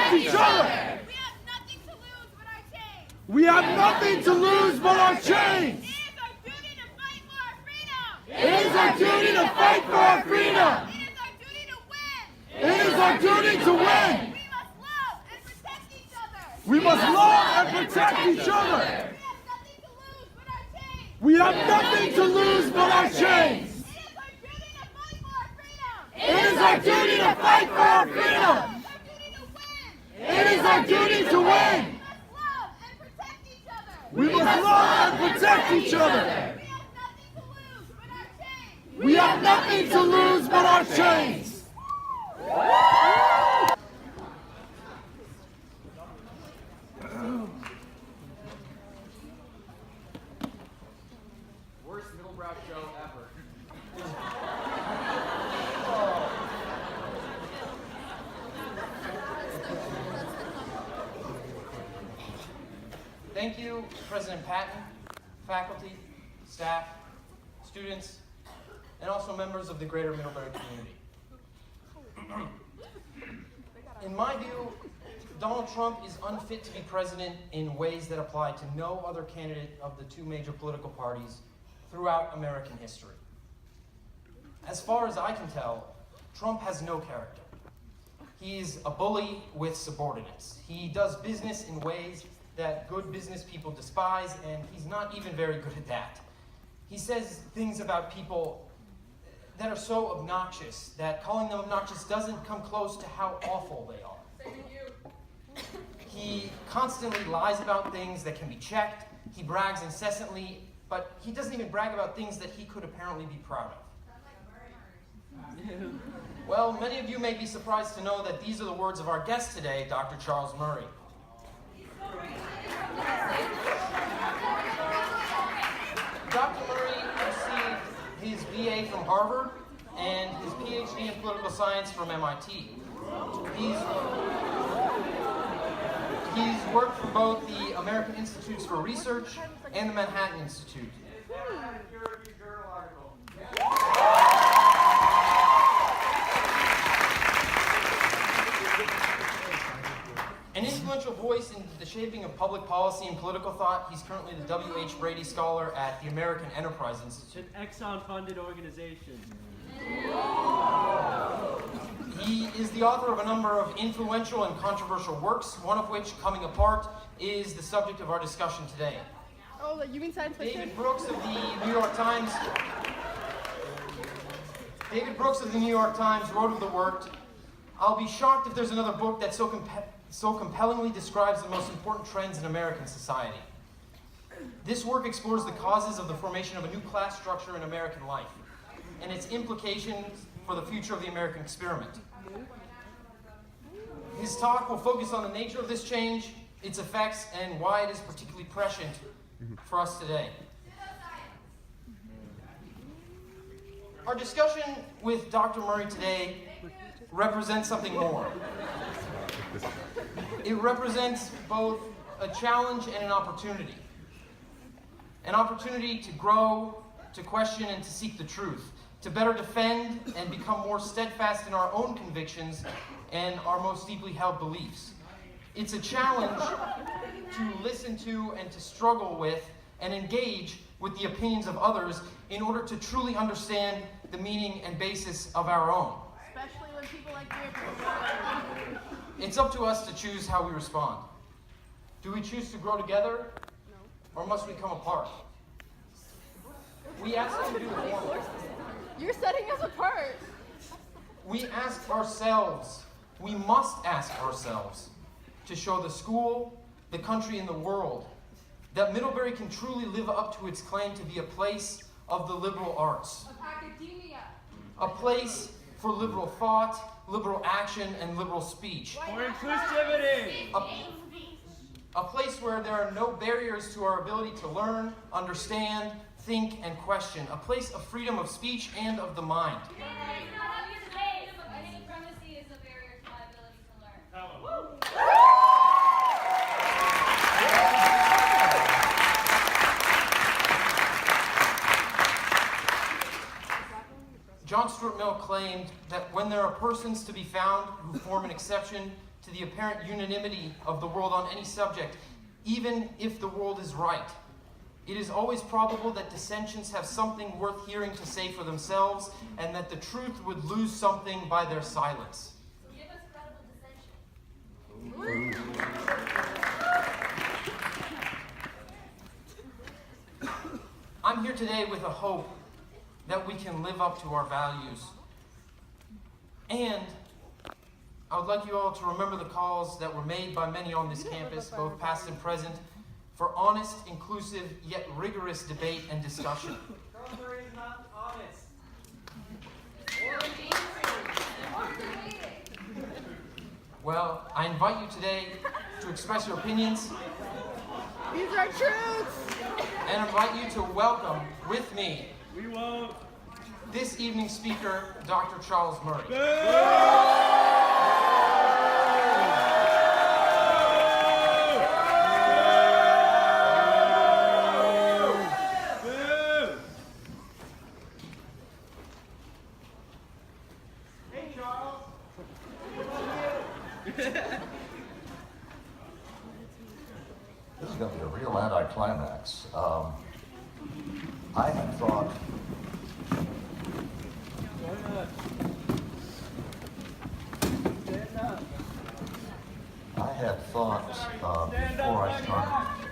protect each other. We have nothing to lose but our chains. It is our duty to fight for our freedom. It is our duty to win. We must love and protect each other. We have nothing to lose but our chains. It is our duty to fight for our freedom. It is our duty to win. We must love and protect each other. We have nothing to lose but our chains. Worst Middlebury show ever. Thank you, President Patton, faculty, staff, students, and also members of the greater Middlebury community. In my view, Donald Trump is unfit to be president in ways that apply to no other candidate of the two major political parties throughout American history. As far as I can tell, Trump has no character. He's a bully with subordinates. He does business in ways that good business people despise, and he's not even very good at that. He says things about people that are so obnoxious that calling them obnoxious doesn't come close to how awful they are. He constantly lies about things that can be checked. He brags incessantly, but he doesn't even brag about things that he could apparently be proud of. Well, many of you may be surprised to know that these are the words of our guest today, Dr. Charles Murray. Dr. Murray received his BA from Harvard and his PhD in political science from MIT. He's worked for both the American Institutes for Research and the Manhattan Institute. An influential voice in the shaping of public policy and political thought, he's currently the W.H. Brady Scholar at the American Enterprise Institute. An Exxon-funded organization. He is the author of a number of influential and controversial works, one of which, Coming Apart, is the subject of our discussion today. Oh, you mean science fiction? David Brooks of the New York Times wrote of the work, "I'll be shocked if there's another book that so compellingly describes the most important trends in American society. This work explores the causes of the formation of a new class structure in American life and its implications for the future of the American experiment." His talk will focus on the nature of this change, its effects, and why it is particularly prescient for us today. Our discussion with Dr. Murray today represents something more. It represents both a challenge and an opportunity. An opportunity to grow, to question, and to seek the truth, to better defend and become more steadfast in our own convictions and our most deeply held beliefs. It's a challenge to listen to and to struggle with and engage with the opinions of others in order to truly understand the meaning and basis of our own. Especially when people like you. It's up to us to choose how we respond. Do we choose to grow together, or must we come apart? We ask you to do the former. You're setting us apart. We ask ourselves, we must ask ourselves, to show the school, the country, and the world that Middlebury can truly live up to its claim to be a place of the liberal arts. Academia. A place for liberal thought, liberal action, and liberal speech. For inclusivity! A place where there are no barriers to our ability to learn, understand, think, and question. A place of freedom of speech and of the mind. John Stuart Mill claimed that when there are persons to be found who form an exception to the apparent unanimity of the world on any subject, even if the world is right. It is always probable that dissensions have something worth hearing to say for themselves, and that the truth would lose something by their silence. So give us credible dissension. I'm here today with a hope that we can live up to our values. And I would like you all to remember the calls that were made by many on this campus, both past and present, for honest, inclusive, yet rigorous debate and discussion. Middlebury is not honest. Well, I invite you today to express your opinions These are truths. and invite you to welcome with me We won't. this evening's speaker, Dr. Charles Murray. Hey, Charles. This is going to be a real anticlimax. I had thought before I started.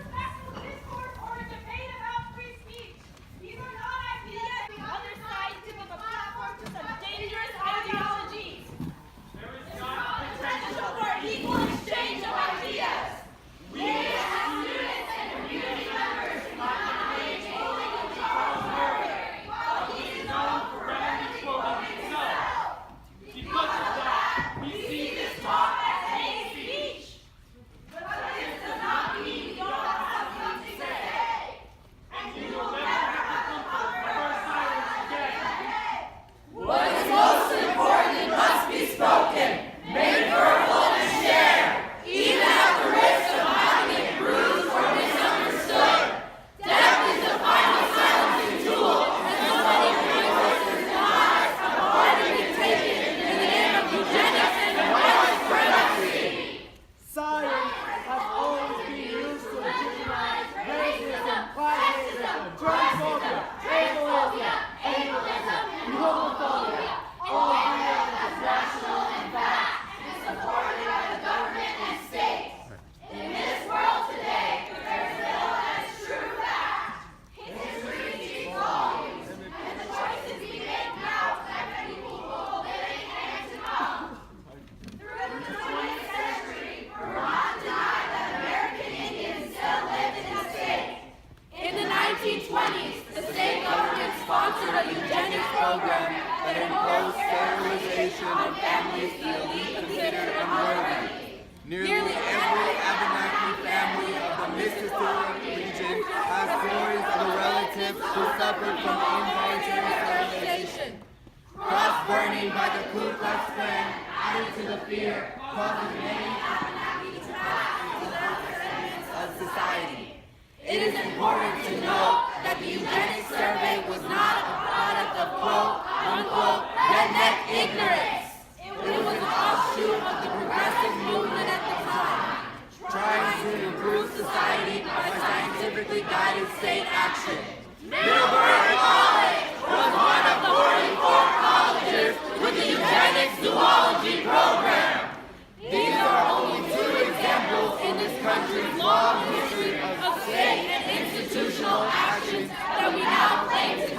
Nearly every Abenaki family of the Mississippi region has stories of a relative who suffered from involuntary sterilization. Cross burning by the Ku Klux Klan added to the fear, causing many Abenaki to pass into the segments of society. It is important to note that the eugenics survey was not a product of quote-unquote redneck ignorance. It was an offshoot of the progressive movement at the time, trying to improve society by scientifically guided state action. Middlebury College was one of 44 colleges with the eugenics zoology program. These are only two examples in this country's long history of state and institutional actions that we now claim to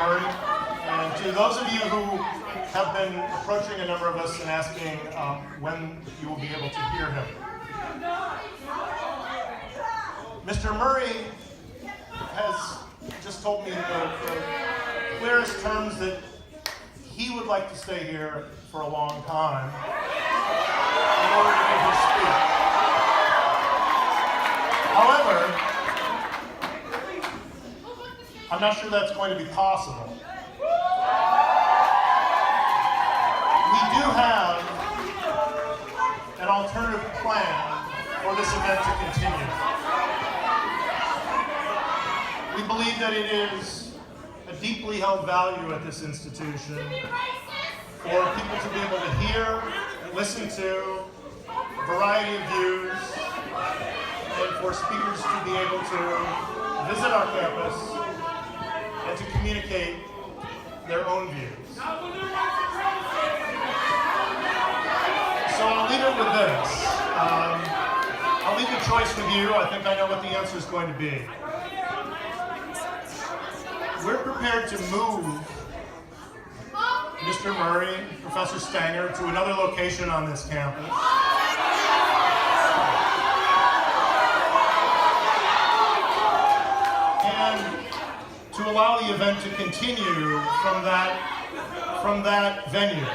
Murray. And to those of you who have been approaching a number of us and asking when you will be able to hear him. Mr. Murray has just told me in the clearest terms that he would like to stay here for a long time in order to give his speech. However, I'm not sure that's going to be possible. We do have an alternative plan for this event to continue. We believe that it is a deeply held value at this institution for people to be able to hear and listen to a variety of views, and for speakers to be able to visit our campus and to communicate their own views. So I'll leave it with this. I'll leave the choice with you. I think I know what the answer is going to be. We're prepared to move Mr. Murray, Professor Stanger, to another location on this campus. And to allow the event to continue from that venue.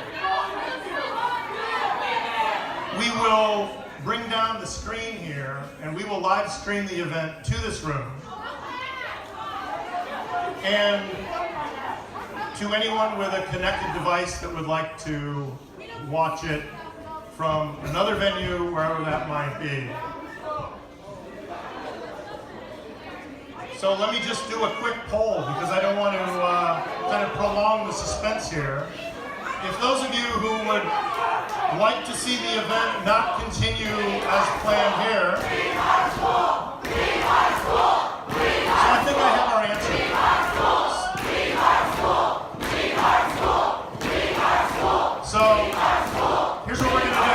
We will bring down the screen here and we will live stream the event to this room. And to anyone with a connected device that would like to watch it from another venue, wherever that might be. So let me just do a quick poll because I don't want to kind of prolong the suspense here. If those of you who would like to see the event not continue as planned here, so I think I have our answer. So here's what we're going to do.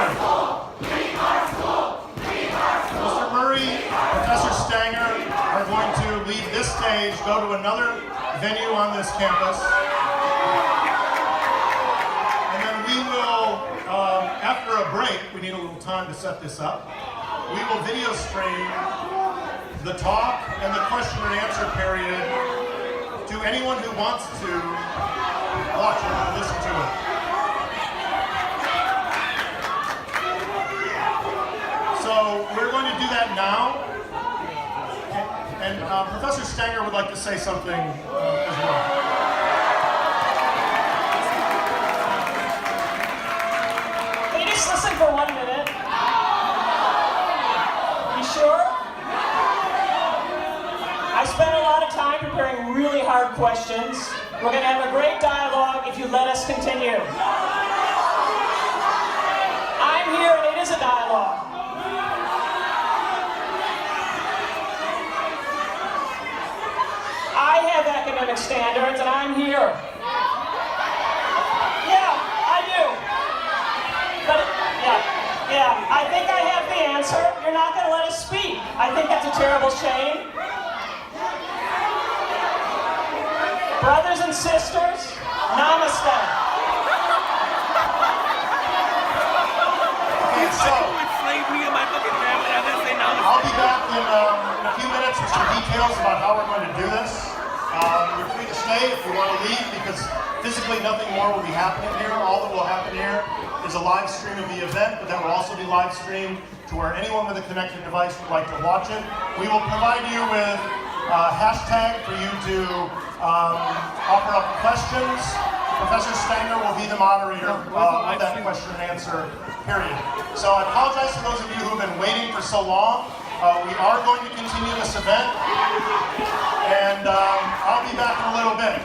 Mr. Murray, Professor Stanger are going to leave this stage, go to another venue on this campus, and then we will, after a break, we need a little time to set this up, we will video stream the talk and the question and answer period to anyone who wants to watch it or listen to it. So we're going to do that now. And Professor Stanger would like to say something as well. Can you just listen for 1 minute? You sure? I spent a lot of time preparing really hard questions. We're going to have a great dialogue if you let us continue. I'm here and it is a dialogue. I have academic standards and I'm here. Yeah, I do. But, yeah, I think I have the answer. You're not going to let us speak. I think that's a terrible shame. Brothers and sisters, namaste. Okay, so I'll be back in a few minutes with some details about how we're going to do this. You're free to stay if you want to leave because physically nothing more will be happening here. All that will happen here is a live stream of the event, but that will also be live streamed to where anyone with a connected device would like to watch it. We will provide you with a hashtag for you to offer up questions. Professor Stanger will be the moderator of that question and answer period. So I apologize to those of you who have been waiting for so long. We are going to continue this event, and I'll be back in a little bit.